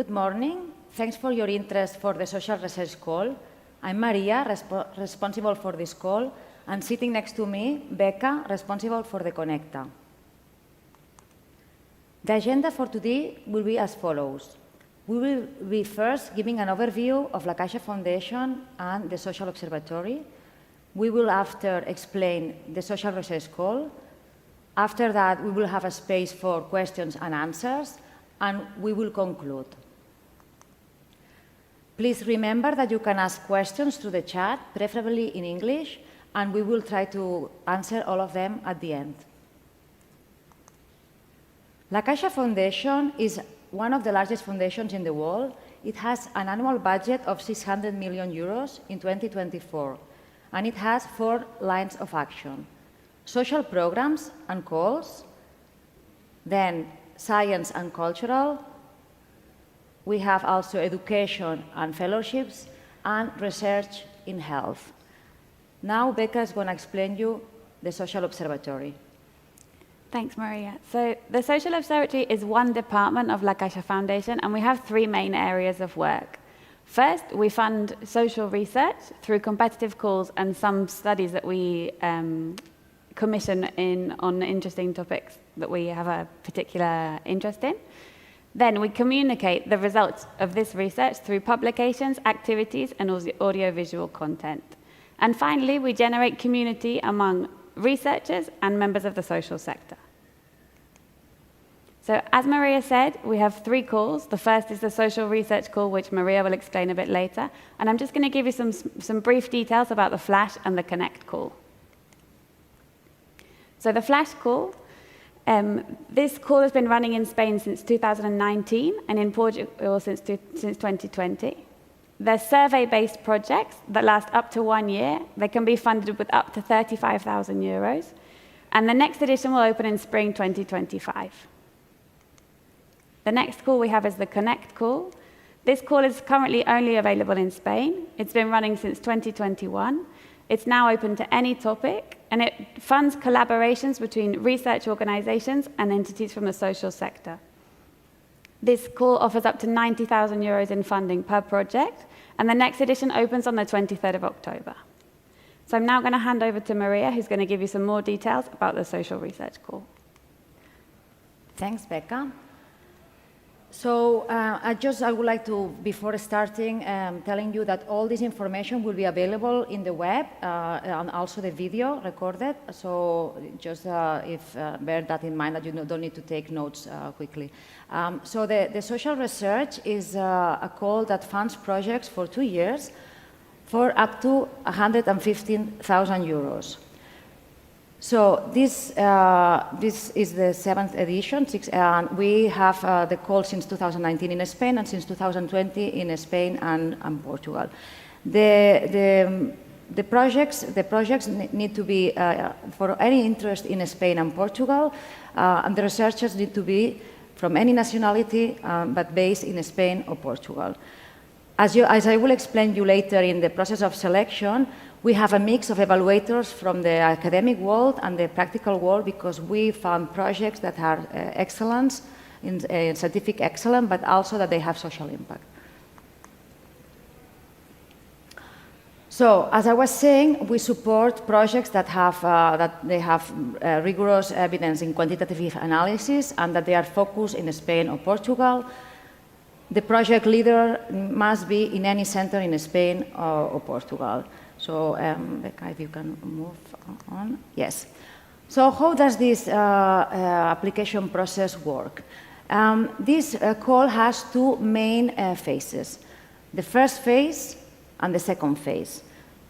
Good morning. Thanks for your interest for the social research call. I'm Maria, responsible for this call, and sitting next to me, Becca, responsible for the Connecta. The agenda for today will be as follows. We will be first giving an overview of La Caixa Foundation and the Social Observatory. We will after explain the social research call. After that, we will have a space for questions and answers, and we will conclude. Please remember that you can ask questions through the chat, preferably in English, and we will try to answer all of them at the end. La Caixa Foundation is one of the largest foundations in the world. It has an annual budget of 600 million euros in 2024, and it has 4 lines of action: social programs and calls, then science and cultural. We have also education and fellowships, and research in health. Now Becca is going to explain you the Social Observatory. Thanks, Maria. So the Social Observatory is one department of La Caixa Foundation, and we have 3 main areas of work. First, we fund social research through competitive calls and some studies that we commission on interesting topics that we have a particular interest in. Then we communicate the results of this research through publications, activities, and audiovisual content. And finally, we generate community among researchers and members of the social sector. So as Maria said, we have 3 calls. The first is the social research call, which Maria will explain a bit later. And I'm just going to give you some brief details about the Flash and the Connect call. So the Flash call, this call has been running in Spain since 2019 and in Portugal since 2020. They're survey-based projects that last up to 1 year. They can be funded with up to 35,000 euros. And the next edition will open in spring 2025. The next call we have is the Connect call. This call is currently only available in Spain. It's been running since 2021. It's now open to any topic, and it funds collaborations between research organizations and entities from the social sector. This call offers up to 90,000 euros in funding per project, and the next edition opens on the 23rd of October. So I'm now going to hand over to Maria, who's going to give you some more details about the social research call. Thanks, Becca. So I would like to, before starting, telling you that all this information will be available in the web and also the video recorded. So just bear that in mind that you don't need to take notes quickly. So the social research is a call that funds projects for 2 years for up to 115,000 euros. So this is the 7th edition, and we have the call since 2019 in Spain and since 2020 in Spain and Portugal. The projects need to be for any interest in Spain and Portugal, and the researchers need to be from any nationality, but based in Spain or Portugal. As I will explain you later in the process of selection, we have a mix of evaluators from the academic world and the practical world, because we found projects that are excellent, in scientific excellence, but also that they have social impact. So, as I was saying, we support projects that have rigorous evidence in quantitative analysis and that they are focused in Spain or Portugal. The project leader must be in any center in Spain or Portugal. So, Becca, if you can move on. Yes. So how does this application process work? This call has 2 main phases. The first phase and the second phase.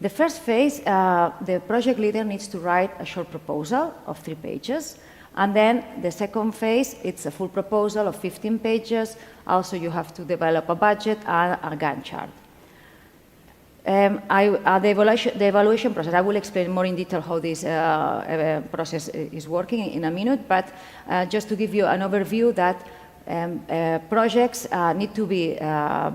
The first phase, the project leader needs to write a short proposal of 3 pages. And then the second phase, it's a full proposal of 15 pages. Also, you have to develop a budget and a Gantt chart. The evaluation process, I will explain more in detail how this process is working in a minute, but just to give you an overview that projects need to be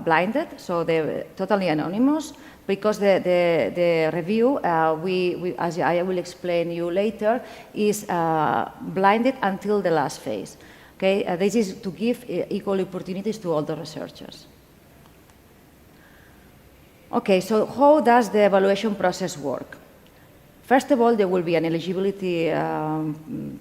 blinded, so they're totally anonymous, because the review, as I will explain you later, is blinded until the last phase. Okay? This is to give equal opportunities to all the researchers. Okay, so how does the evaluation process work? First of all, there will be an eligibility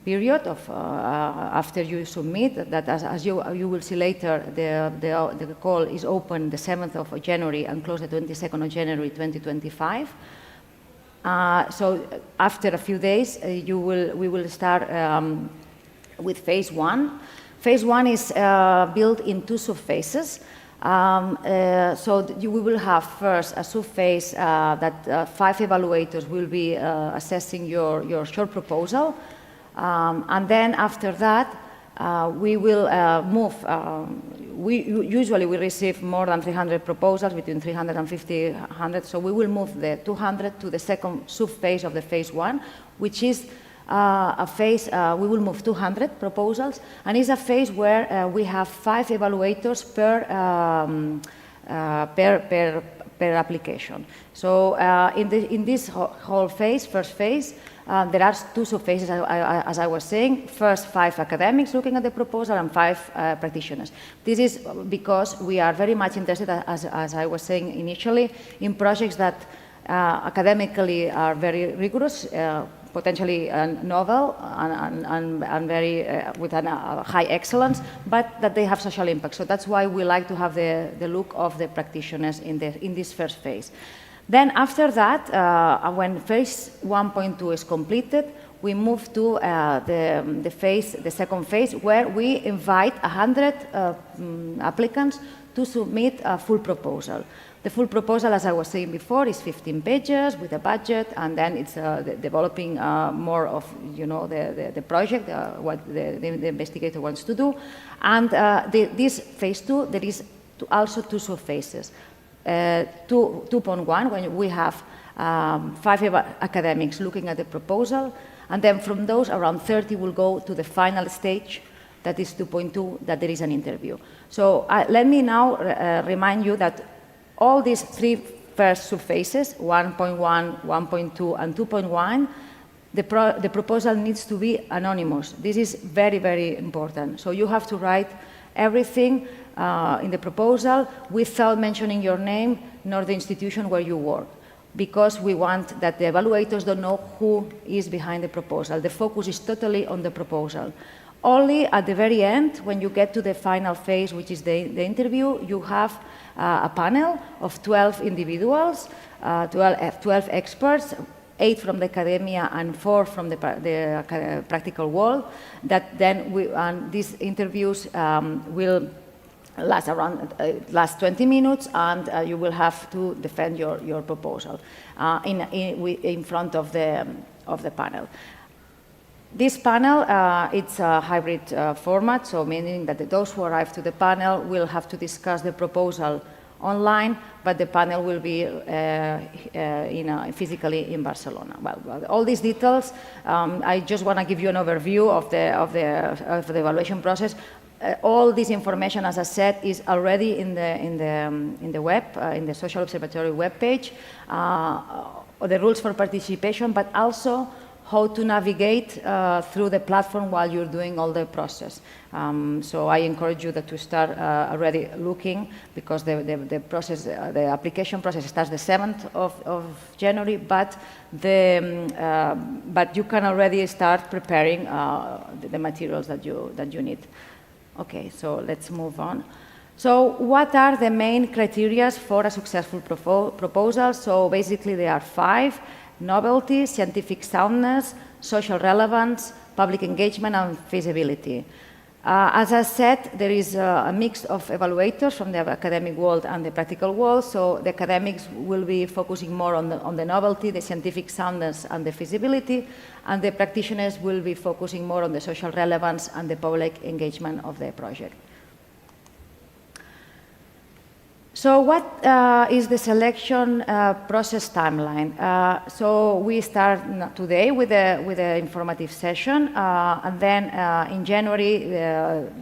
period of, after you submit, that as you will see later, the call is open the 7th of January and closed the 22nd of January 2025. So after a few days, we will start with phase 1. Phase 1 is built in 2 subphases. So we will have first a subphase that 5 evaluators will be assessing your short proposal. And then after that, we will move. Usually we receive more than 300 proposals, between 350 and 100. So we will move the 200 to the second subphase of the phase 1, which is a phase, we will move 200 proposals, and it's a phase where we have 5 evaluators per application. So in this whole phase, first phase, there are 2 subphases, as I was saying. First, 5 academics looking at the proposal and 5 practitioners. This is because we are very much interested, as I was saying initially, in projects that academically are very rigorous, potentially novel and very with a high excellence, but that they have social impact. So that's why we like to have the look of the practitioners in this first phase. Then after that, when phase 1.2 is completed, we move to the second phase, where we invite 100 applicants to submit a full proposal. The full proposal, as I was saying before, is 15 pages with a budget, and then it's developing more of, the project, what the investigator wants to do. And this phase 2, there is also 2 subphases. 2.1, when we have 5 academics looking at the proposal, and then from those, around 30 will go to the final stage, that is 2.2, that there is an interview. So let me now remind you that all these 3 first subphases, 1.1, 1.2, and 2.1, the proposal needs to be anonymous. This is very, very important. So you have to write everything in the proposal without mentioning your name nor the institution where you work, because we want that the evaluators don't know who is behind the proposal. The focus is totally on the proposal. Only at the very end, when you get to the final phase, which is the interview, you have a panel of 12 individuals, 12 experts, 8 from the academia and 4 from the practical world, that then these interviews will last 20 minutes, and you will have to defend your proposal in front of the panel. This panel, it's a hybrid format, so meaning that those who arrive to the panel will have to discuss the proposal online, but the panel will be physically in Barcelona. Well, all these details, I just want to give you an overview of the evaluation process. All this information, as I said, is already in the web, in the Social Observatory webpage, the rules for participation, but also how to navigate through the platform while you're doing all the process. So I encourage you to start already looking, because the process, the application process starts the 7th of January, but you can already start preparing the materials that you need. Okay, so let's move on. So what are the main criteria for a successful proposal? So basically there are 5: novelty, scientific soundness, social relevance, public engagement, and feasibility. As I said, there is a mix of evaluators from the academic world and the practical world. So the academics will be focusing more on the novelty, the scientific soundness, and the feasibility, and the practitioners will be focusing more on the social relevance and the public engagement of the project. So what is the selection process timeline? So we start today with the informative session, and then in January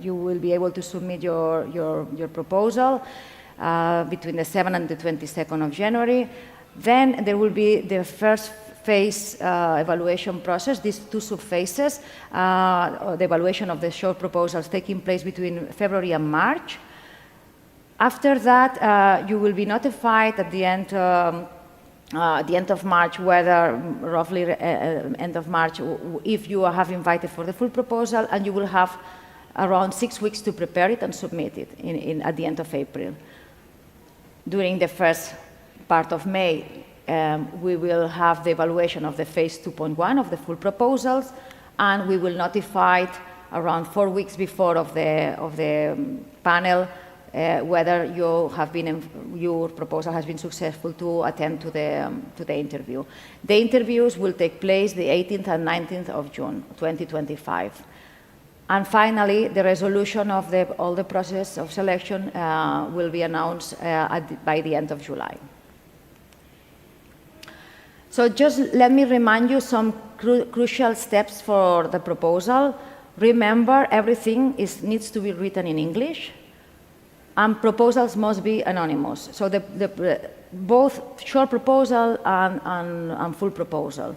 you will be able to submit your proposal between the 7th and the 22nd of January. Then there will be the first phase evaluation process, these two sub-phases, the evaluation of the short proposals taking place between February and March. After that, you will be notified at the end of March, whether roughly end of March, if you have invited for the full proposal, and you will have around 6 weeks to prepare it and submit it at the end of April. During the first part of May, we will have the evaluation of the phase 2.1 of the full proposals, and we will notify it around 4 weeks before of the panel whether your proposal has been successful to attend to the interview. The interviews will take place the 18th and 19th of June, 2025. And finally, the resolution of all the process of selection will be announced by the end of July. So just let me remind you some crucial steps for the proposal. Remember, everything needs to be written in English, and proposals must be anonymous. So both short proposal and full proposal.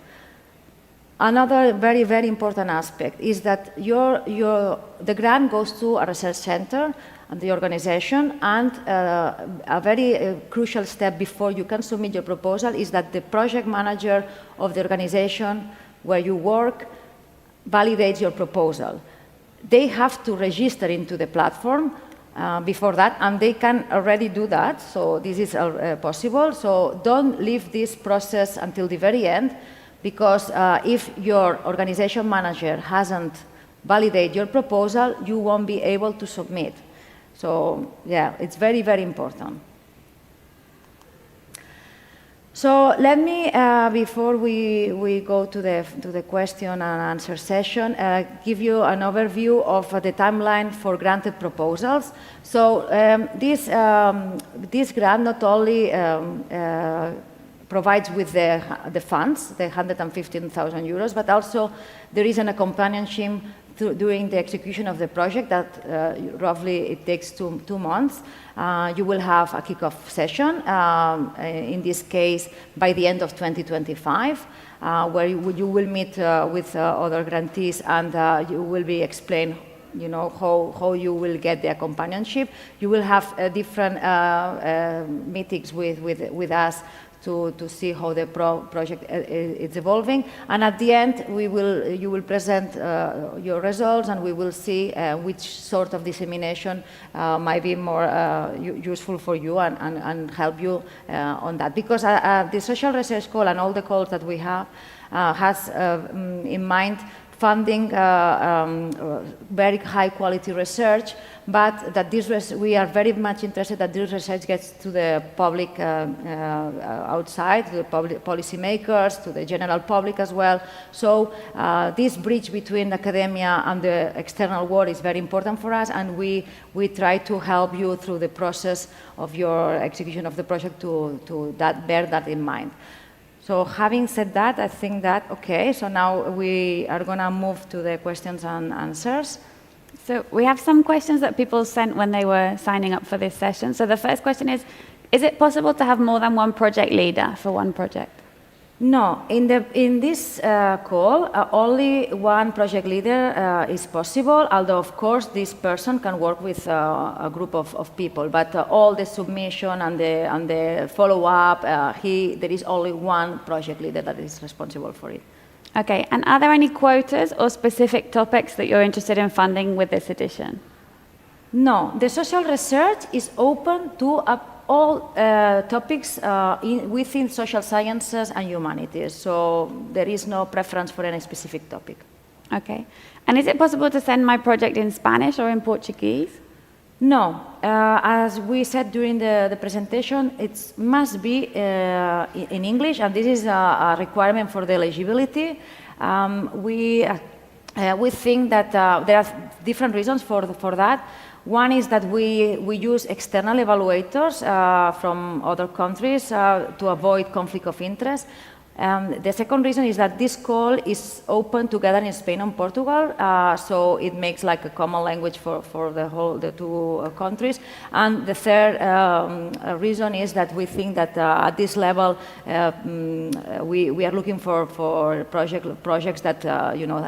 Another very, very important aspect is that the grant goes to a research center and the organization, and a very crucial step before you can submit your proposal is that the project manager of the organization where you work validates your proposal. They have to register into the platform before that, and they can already do that, so this is possible. So don't leave this process until the very end, because if your organization manager hasn't validated your proposal, you won't be able to submit. So yeah, it's very, very important. So let me, before we go to the question and answer session, give you an overview of the timeline for granted proposals. So this grant not only provides with the funds, the 115,000 euros, but also there is an accompanionship during the execution of the project that roughly it takes two months. You will have a kickoff session, in this case by the end of 2025, where you will meet with other grantees, and you will be explained how you will get the companionship. You will have different meetings with us to see how the project is evolving, and at the end you will present your results, and we will see which sort of dissemination might be more useful for you and help you on that. Because the social research call and all the calls that we have has in mind funding very high quality research, but that we are very much interested that this research gets to the public outside, to the policymakers, to the general public as well. So this bridge between academia and the external world is very important for us, and we try to help you through the process of your execution of the project to bear that in mind. So having said that, I think that, okay, so now we are going to move to the questions and answers. So we have some questions that people sent when they were signing up for this session. So the first question is it possible to have more than one project leader for one project? No, in this call, only one project leader is possible, although of course this person can work with a group of people, but all the submission and the follow-up, there is only one project leader that is responsible for it. Okay, and are there any quotas or specific topics that you're interested in funding with this edition? No, the social research is open to all topics within social sciences and humanities, so there is no preference for any specific topic. Okay, and is it possible to send my project in Spanish or in Portuguese? No, as we said during the presentation, it must be in English, and this is a requirement for the eligibility. We think that there are different reasons for that. One is that we use external evaluators from other countries to avoid conflict of interest. The second reason is that this call is open together in Spain and Portugal, so it makes like a common language for the two countries. And the third reason is that we think that at this level we are looking for projects that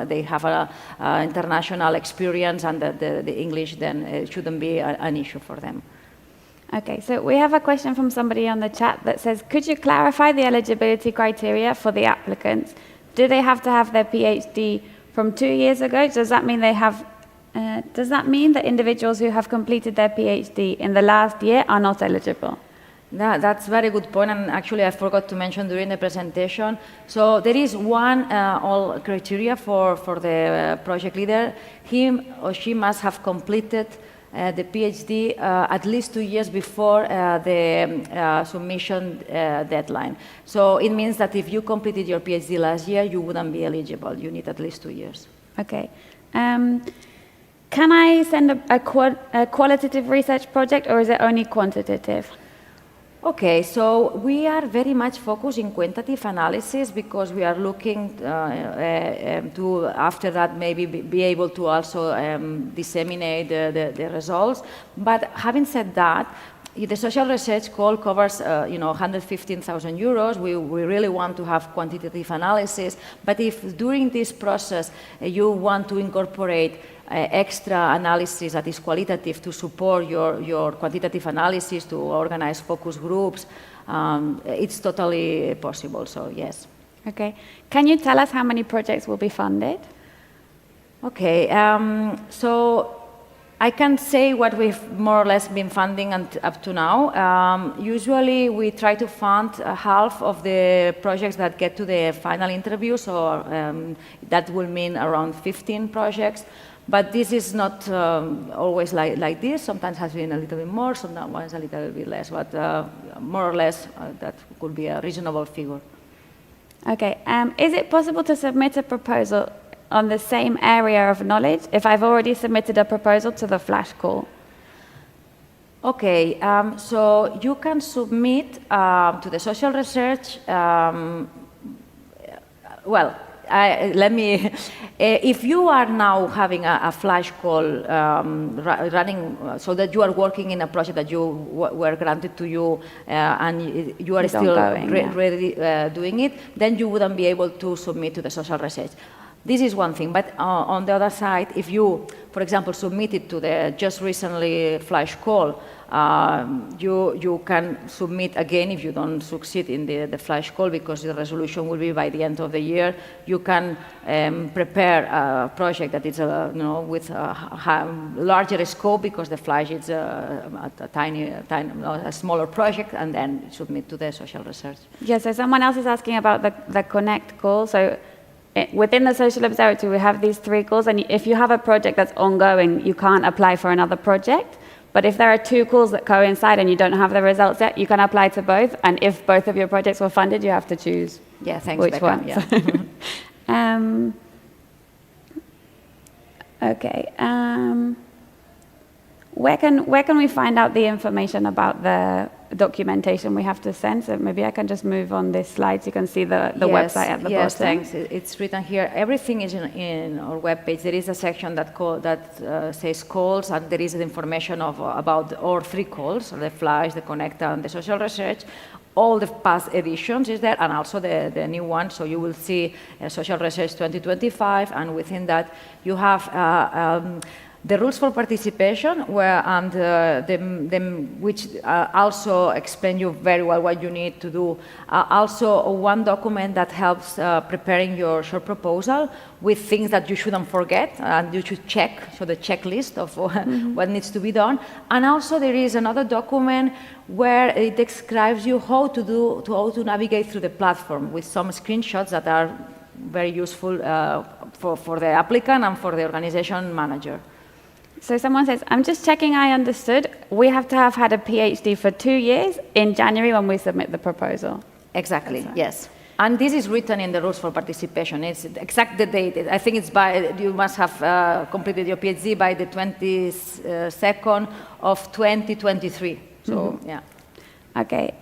they have a international experience, and that the English then shouldn't be an issue for them. Okay, so we have a question from somebody on the chat that says, could you clarify the eligibility criteria for the applicants? Do they have to have their PhD from 2 years ago? Does that mean does that mean that individuals who have completed their PhD in the last year are not eligible? That's a very good point, and actually I forgot to mention during the presentation. So there is one all criteria for the project leader. Him or she must have completed the PhD at least 2 years before the submission deadline. So it means that if you completed your PhD last year, you wouldn't be eligible. You need at least 2 years. Okay. Can I send a qualitative research project, or is it only quantitative? Okay, so we are very much focused in quantitative analysis because we are looking to, after that, maybe be able to also disseminate the results. But having said that, the social research call covers 115,000 euros. We really want to have quantitative analysis. But if during this process you want to incorporate extra analysis that is qualitative to support your quantitative analysis, to organize focus groups, it's totally possible, so yes. Okay. Can you tell us how many projects will be funded? Okay, so I can say what we've more or less been funding up to now. Usually we try to fund half of the projects that get to the final interview, so that will mean around 15 projects. But this is not always like this. Sometimes has been a little bit more, sometimes a little bit less, but more or less that could be a reasonable figure. Okay, is it possible to submit a proposal on the same area of knowledge if I've already submitted a proposal to the flash call? Okay, so you can submit to the social research, if you are now having a flash call running, so that you are working in a project that you were granted to you and you are still ready doing it, then you wouldn't be able to submit to the social research. This is one thing, but on the other side, if you, for example, submit it to the just recently flash call, you can submit again if you don't succeed in the flash call, because the resolution will be by the end of the year. You can prepare a project that is with a larger scope, because the flash is a smaller project, and then submit to the social research. Yeah, so someone else is asking about the connect call. So within the social observatory, we have these 3 calls, and if you have a project that's ongoing, you can't apply for another project. But if there are 2 calls that coincide and you don't have the results yet, you can apply to both. And if both of your projects were funded, you have to choose which Becca. one. Yeah. Okay. Where can we find out the information about the documentation we have to send? So maybe I can just move on this slide so you can see the website at the bottom. Yes, thanks. It's written here. Everything is in our webpage. There is a section that says calls, and there is information about all 3 calls, the flash, the connector, and the social research. All the past editions is there, and also the new one. So you will see Social Research 2025, and within that you have the rules for participation, which also explain you very well what you need to do. Also, one document that helps preparing your short proposal with things that you shouldn't forget and you should check, so the checklist of what needs to be done. And also there is another document where it describes you how to navigate through the platform with some screenshots that are very useful for the applicant and for the organization manager. So someone says, I'm just checking I understood. We have to have had a PhD for 2 years in January when we submit the proposal. Exactly, yes. And this is written in the rules for participation. It's exact the date. I think it's you must have completed your PhD by the 22nd of 2023. So, yeah. Okay.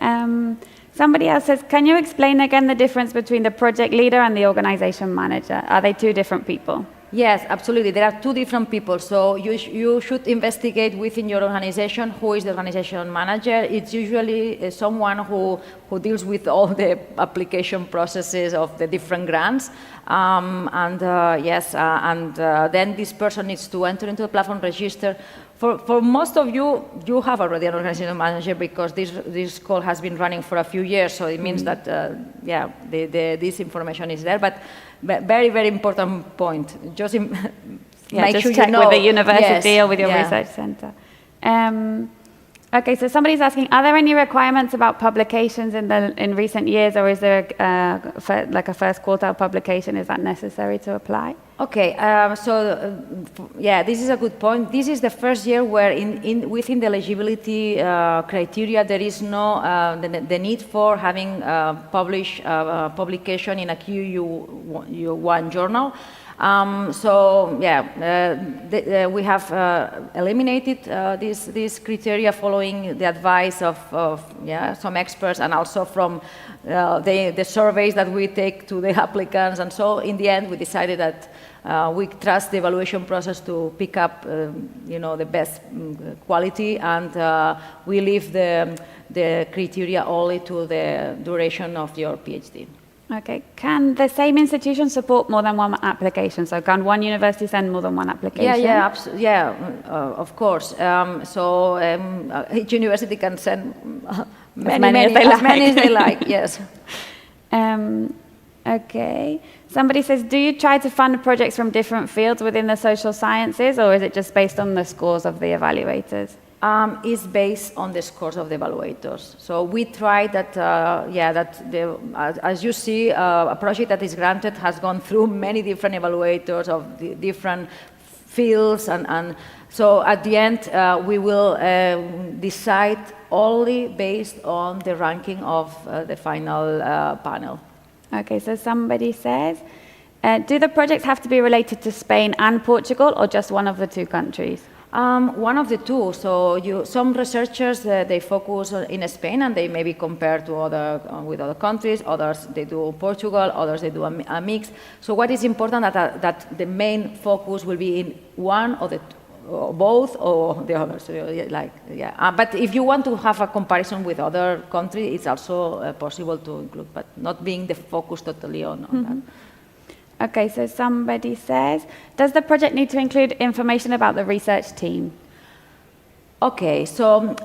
Somebody else says, can you explain again the difference between the project leader and the organization manager? Are they two different people? Yes, absolutely. There are two different people. So you should investigate within your organization who is the organization manager. It's usually someone who deals with all the application processes of the different grants. Then this person needs to enter into the platform register. For most of you, you have already an organization manager because this call has been running for a few years, so it means that, this information is there. But very, very important point. Just make just sure check you know. with the university Yes, or with your research center. Okay, so somebody's asking, are there any requirements about publications in recent years, or is there a first quartile publication? Is that necessary to apply? Okay, this is a good point. This is the first year where within the eligibility criteria there is no the need for having publication in a QU1 journal. We have eliminated this criteria following the advice of some experts and also from the surveys that we take to the applicants. And so in the end, we decided that we trust the evaluation process to pick up the best quality, and we leave the criteria only to the duration of your PhD. Okay. Can the same institution support more than one application? So can one university send more than one application? Of course. Each university can send as many as they like, yes. Okay. Somebody says, do you try to fund projects from different fields within the social sciences, or is it just based on the scores of the evaluators? Is based on the scores of the evaluators. So we try that, as you see, a project that is granted has gone through many different evaluators of the different fields, and so at the end we will decide only based on the ranking of the final panel. Okay, so somebody says, do the projects have to be related to Spain and Portugal, or just one of the two countries? One of the two. So some researchers, they focus in Spain and they maybe compare to with other countries. Others, they do Portugal. Others, they do a mix. So what is important that the main focus will be in one or both or the other. So but if you want to have a comparison with other countries, it's also possible to include, but not being the focus totally on that. Okay, so somebody says, does the project need to include information about the research team? Okay, so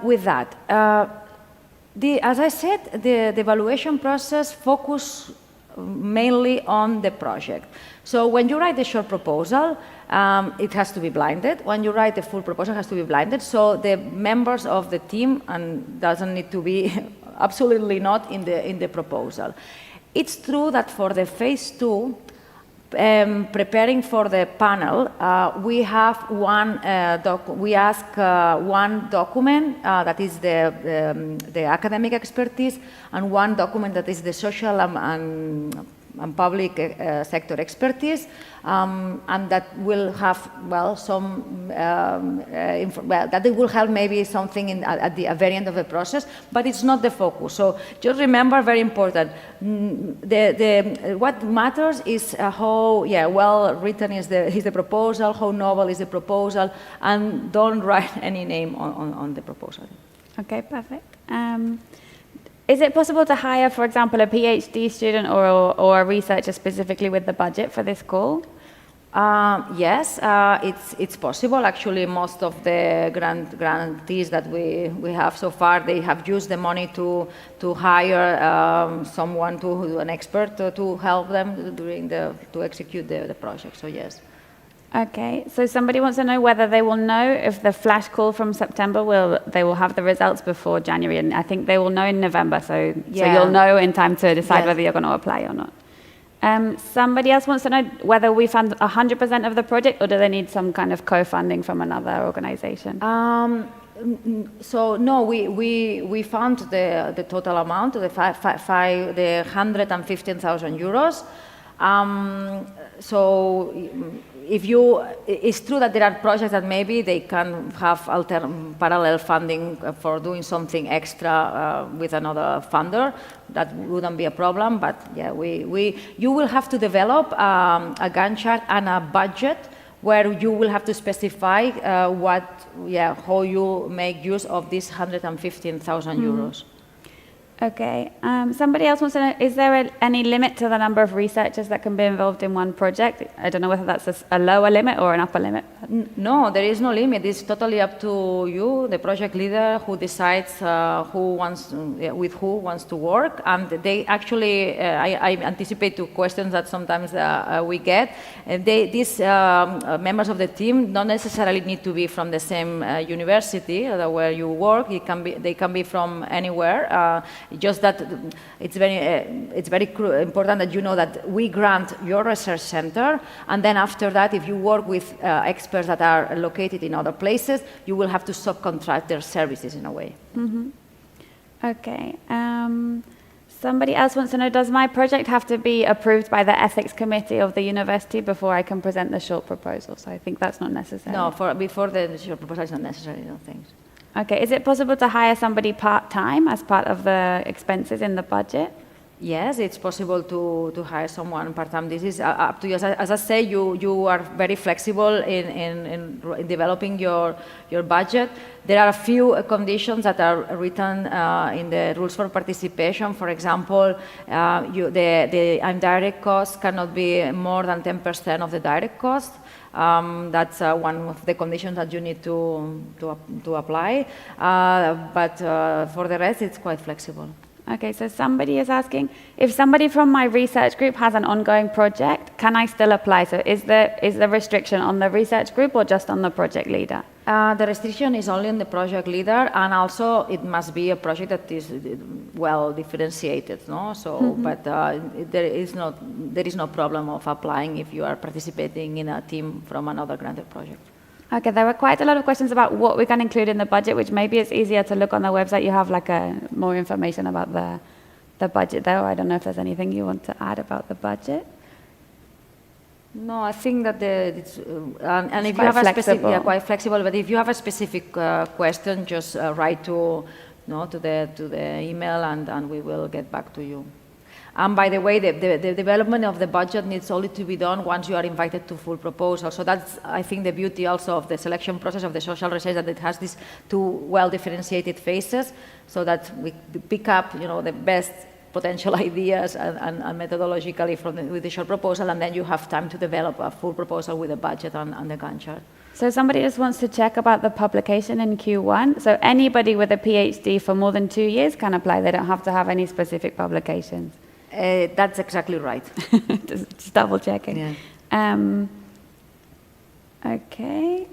with that, as I said, the evaluation process focuses mainly on the project. So when you write the short proposal, it has to be blinded. When you write the full proposal, it has to be blinded. So the members of the team doesn't need to be absolutely not in the proposal. It's true that for the phase 2, preparing for the panel, we have we ask one document that is the academic expertise, and one document that is the social and public sector expertise, and that will have that it will help maybe something at the very end of the process, but it's not the focus. So just remember, very important, what matters is how well written is the proposal, how novel is the proposal, and don't write any name on the proposal. Okay, perfect. Is it possible to hire, for example, a PhD student or a researcher specifically with the budget for this call? Yes, it's possible. Actually, most of the grantees that we have so far, they have used the money to hire someone, an expert, to help them to execute the project. So yes. Okay, so somebody wants to know whether they will know if the flash call from September they will have the results before January, and I think they will know in November, so you'll know in time to decide whether you're going to apply or not. Somebody else wants to know whether we fund 100% of the project, or do they need some kind of co-funding from another organization? So no, we found the total amount, the 115,000 euros. So it's true that there are projects that maybe they can have parallel funding for doing something extra with another funder. That wouldn't be a problem, but yeah, you will have to develop a Gantt chart and a budget where you will have to specify how you make use of these 115,000 euros. Okay. Somebody else wants to know, is there any limit to the number of researchers that can be involved in one project? I don't know whether that's a lower limit or an upper limit. No, there is no limit. It's totally up to you, the project leader, who decides with who wants to work. And they actually, I anticipate two questions that sometimes we get. These members of the team don't necessarily need to be from the same university where you work. They can be from anywhere. Just that it's very important that you know that we grant your research center, and then after that, if you work with experts that are located in other places, you will have to subcontract their services in a way. Mm-hmm. Okay. Somebody else wants to know, does my project have to be approved by the ethics committee of the university before I can present the short proposal? So I think that's not necessary. No, before the short proposal is not necessary, no thanks. Okay, is it possible to hire somebody part-time as part of the expenses in the budget? Yes, it's possible to hire someone part-time. This is up to you. As I say, you are very flexible in developing your budget. There are a few conditions that are written in the rules for participation. For example, the indirect cost cannot be more than 10% of the direct cost. That's one of the conditions that you need to apply. But for the rest, it's quite flexible. Okay, so somebody is asking, if somebody from my research group has an ongoing project, can I still apply? So is the restriction on the research group or just on the project leader? The restriction is only on the project leader, and also it must be a project that is well differentiated, no? So, but there is no problem of applying if you are participating in a team from another granted project. Okay, there were quite a lot of questions about what we can include in the budget, which maybe it's easier to look on the website. You have like more information about the budget there. I don't know if there's anything you want to add about the budget. No, I think that it's and if you have a specific, quite flexible. But if you have a specific question, just write to the email, and we will get back to you. And by the way, the development of the budget needs only to be done once you are invited to full proposal. So that's, I think, the beauty also of the selection process of the social research, that it has these two well-differentiated phases, so that we pick up, the best potential ideas and methodologically with the short proposal, and then you have time to develop a full proposal with a budget and the Gantt chart. So somebody just wants to check about the publication in Q1. So anybody with a PhD for more than 2 years can apply. They don't have to have any specific publications. That's exactly right. just double checking. Yeah. Okay.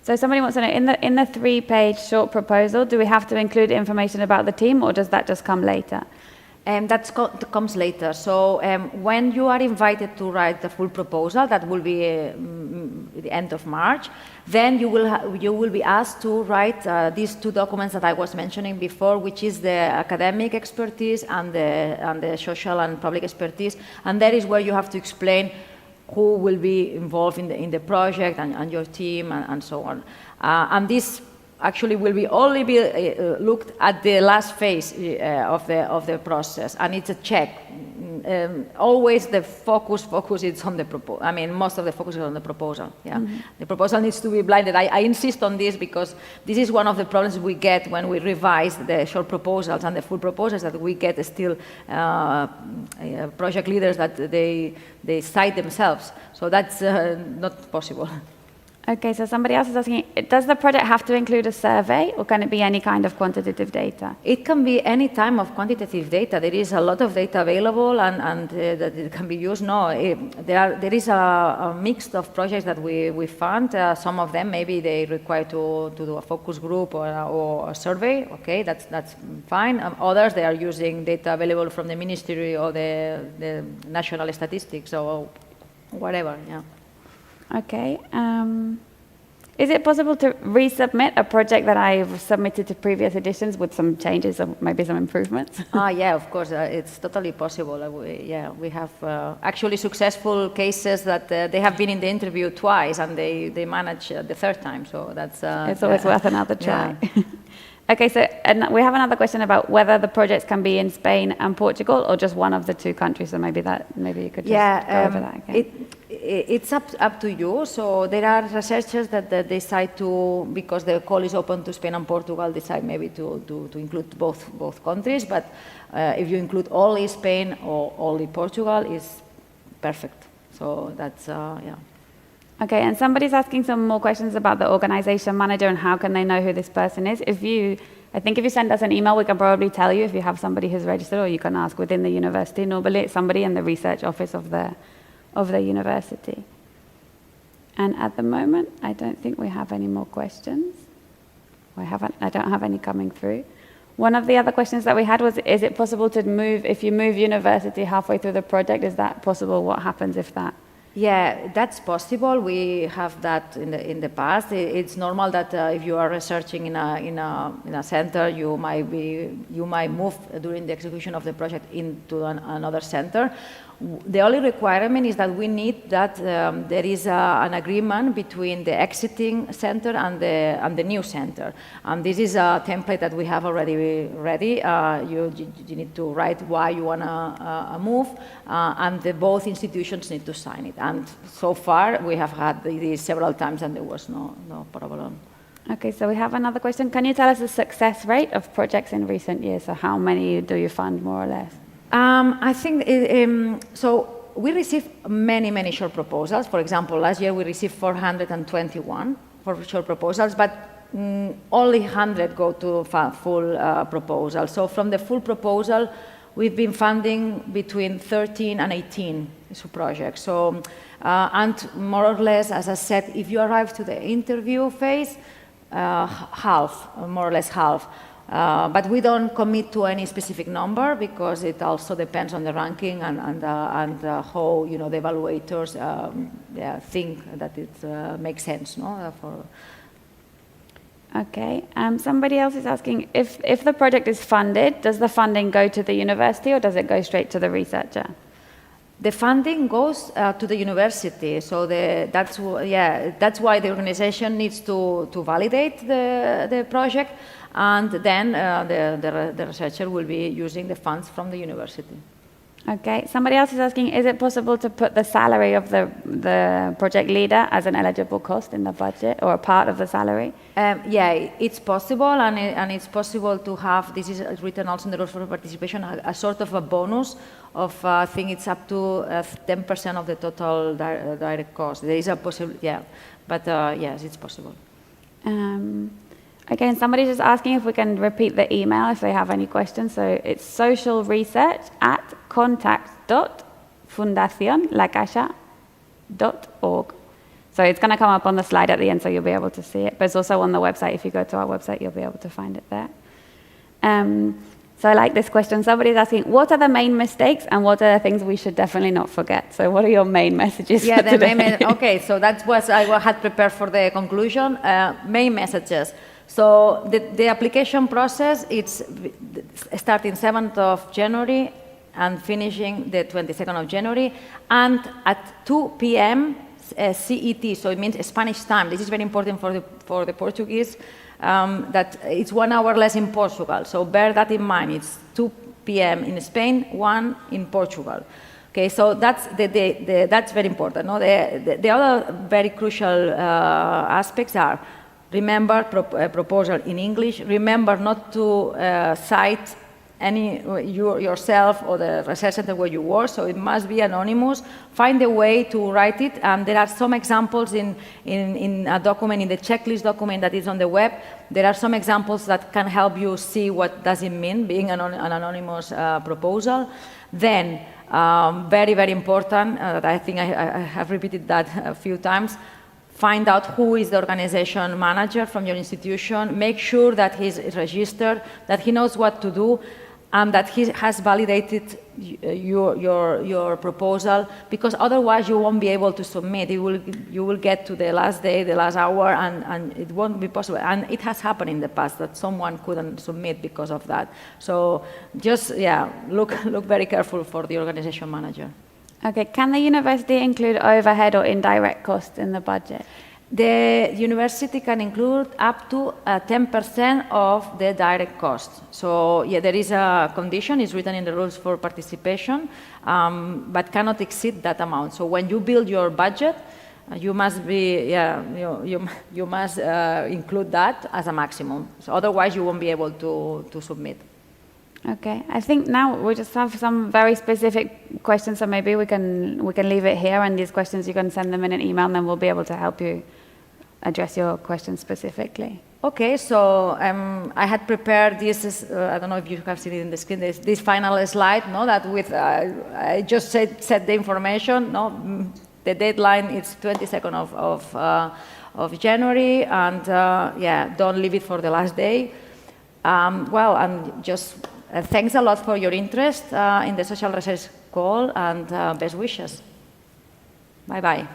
So somebody wants to know, in the 3-page short proposal, do we have to include information about the team, or does that just come later? That comes later. So when you are invited to write the full proposal, that will be the end of March, then you will be asked to write these two documents that I was mentioning before, which is the academic expertise and the social and public expertise. And that is where you have to explain who will be involved in the project and your team and so on. And this actually will only be looked at the last phase of the process, and it's a check. Always the focus is on the proposal. I mean, most of the focus is on the proposal. Yeah, The proposal needs to be blinded. I insist on this because this is one of the problems we get when we revise the short proposals and the full proposals, that we get still project leaders that they cite themselves. So that's not possible. Okay, so somebody else is asking, does the project have to include a survey, or can it be any kind of quantitative data? It can be any type of quantitative data. There is a lot of data available, and that it can be used. No, there is a mix of projects that we fund. Some of them, maybe they require to do a focus group or a survey. Okay, that's fine. Others, they are using data available from the ministry or the national statistics or whatever, yeah. Okay. Is it possible to resubmit a project that I've submitted to previous editions with some changes or maybe some improvements? Yeah, of course, it's totally possible. We have actually successful cases that they have been in the interview twice and they manage the third time, so that's... it's always worth another try. Yeah. Okay, so and we have another question about whether the projects can be in Spain and Portugal or just one of the two countries, so maybe you could just go over that again. It's up to you. So there are researchers that decide to, because the call is open to Spain and Portugal, decide maybe to include both countries. But if you include only Spain or only Portugal, it's perfect. So that's, yeah. Okay, and somebody's asking some more questions about the organization manager and how can they know who this person is. I think if you send us an email, we can probably tell you if you have somebody who's registered, or you can ask within the university. Normally it's somebody in the research office of the university. And at the moment, I don't think we have any more questions. I don't have any coming through. One of the other questions that we had was, is it possible to move, if you move university halfway through the project, is that possible? What happens if that? Yeah, that's possible. We have that in the past. It's normal that if you are researching in a center, you might move during the execution of the project into another center. The only requirement is that we need that there is an agreement between the exiting center and the new center. And this is a template that we have already ready. You need to write why you want to move, and both institutions need to sign it. And so far, we have had this several times, and there was no problem. Okay, so we have another question. Can you tell us the success rate of projects in recent years? So how many do you fund, more or less? I think, so we received many short proposals. For example, last year we received 421 for short proposals, but only 100 go to full proposal. So from the full proposal, we've been funding between 13 and 18 projects. So, and more or less, as I said, if you arrive to the interview phase, more or less half. But we don't commit to any specific number because it also depends on the ranking and how the evaluators think that it makes sense, no? Okay. Somebody else is asking if the project is funded, does the funding go to the university or does it go straight to the researcher? The funding goes to the university, so that's why the organization needs to validate the project. And then the researcher will be using the funds from the university. Okay. Somebody else is asking, is it possible to put the salary of the project leader as an eligible cost in the budget or a part of the salary? Yeah, it's possible, and it's possible to have, this is written also in the rules for participation, a sort of a bonus of, I think it's up to 10% of the total direct cost. There is a possibility, yeah, but yes, it's possible. Again, somebody's just asking if we can repeat the email if they have any questions. So it's socialresearch@contact.fundacionlacaixa.org. So it's going to come up on the slide at the end, so you'll be able to see it. But it's also on the website. If you go to our website, you'll be able to find it there. So I like this question. Somebody's asking, what are the main mistakes and what are the things we should definitely not forget? So what are your main messages for today? Okay, so that was I had prepared for the conclusion. Main messages. So the application process, it's starting 7th of January and finishing the 22nd of January. And at 2 p.m. CET, so it means Spanish time. This is very important for the Portuguese, that it's 1 hour less in Portugal. So bear that in mind. It's 2 p.m. in Spain, 1 in Portugal. Okay, so that's that's very important. No? The other very crucial aspects are: remember proposal in English. Remember not to cite yourself or the research center where you work, so it must be anonymous. Find a way to write it. There are some examples in a document, in the checklist document that is on the web. There are some examples that can help you see what does it mean being an anonymous proposal. Then, very important, I think I have repeated that a few times, find out who is the organization manager from your institution. Make sure that he's registered, that he knows what to do. and that he has validated your proposal, because otherwise you won't be able to submit. You will get to the last day, the last hour, and it won't be possible. And it has happened in the past that someone couldn't submit because of that. So just, yeah, look very careful for the organization manager. Okay, can the university include overhead or indirect costs in the budget? The university can include up to 10% of the direct costs. So yeah, there is a condition, it's written in the rules for participation, but cannot exceed that amount. So when you build your budget, you must be, yeah, you must include that as a maximum. So otherwise you won't be able to submit. Okay, I think now we just have some very specific questions, so maybe we can leave it here, and these questions you can send them in an email, and then we'll be able to help you address your questions specifically. Okay, so I had prepared this, I don't know if you have seen it in the screen, this final slide, no, that with, I just set the information, no, the deadline is 22nd of January, and yeah, don't leave it for the last day. Well, and just thanks a lot for your interest in the social research call, and best wishes. Bye-bye.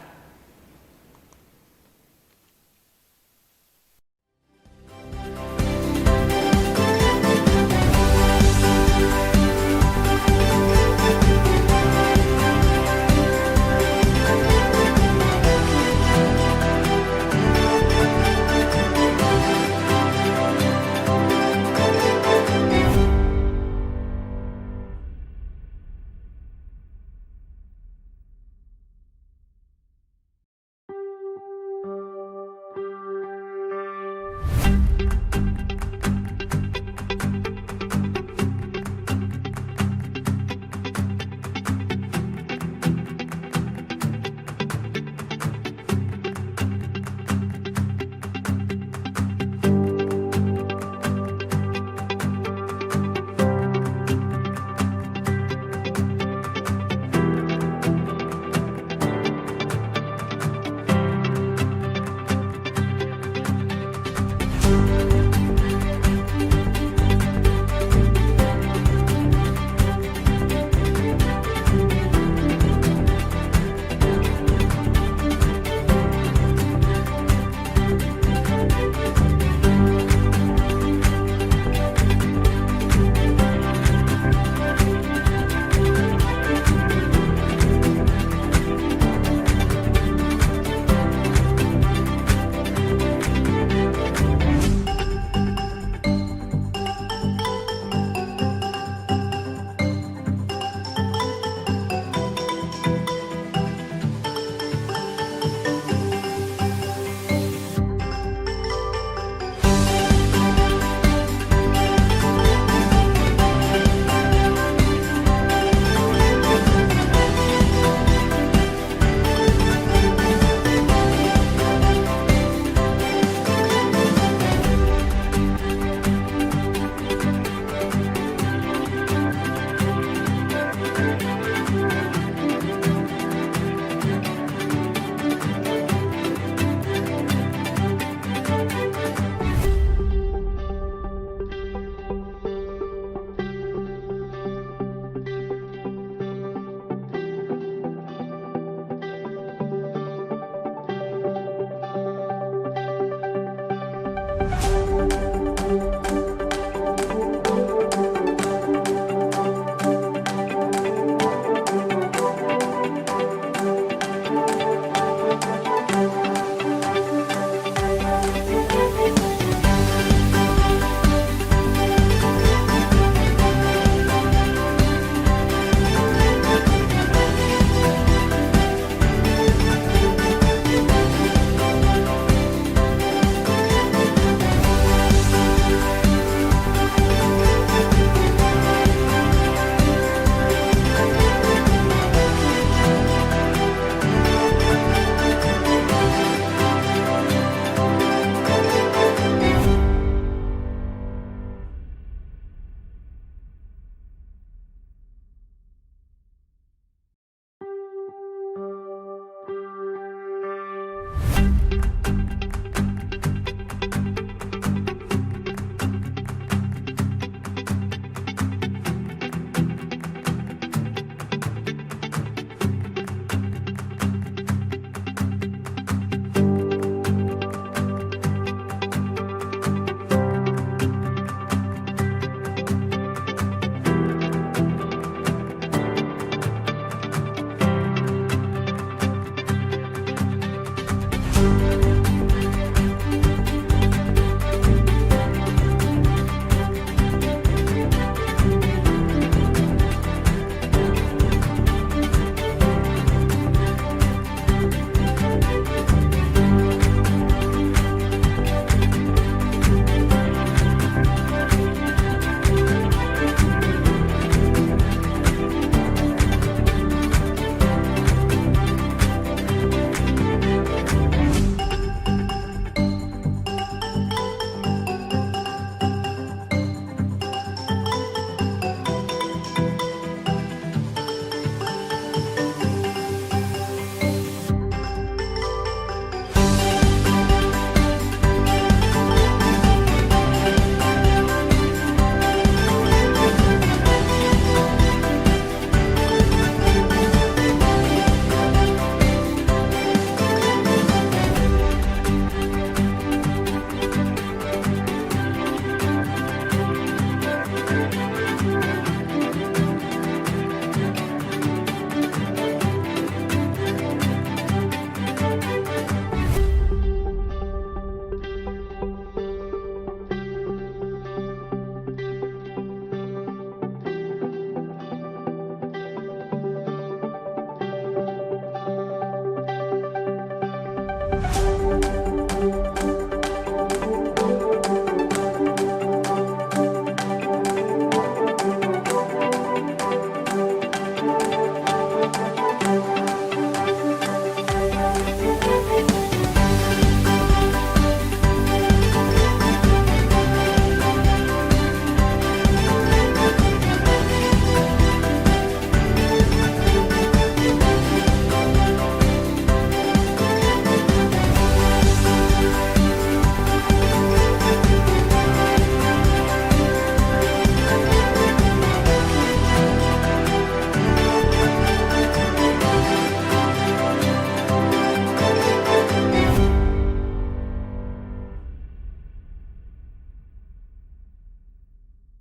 you.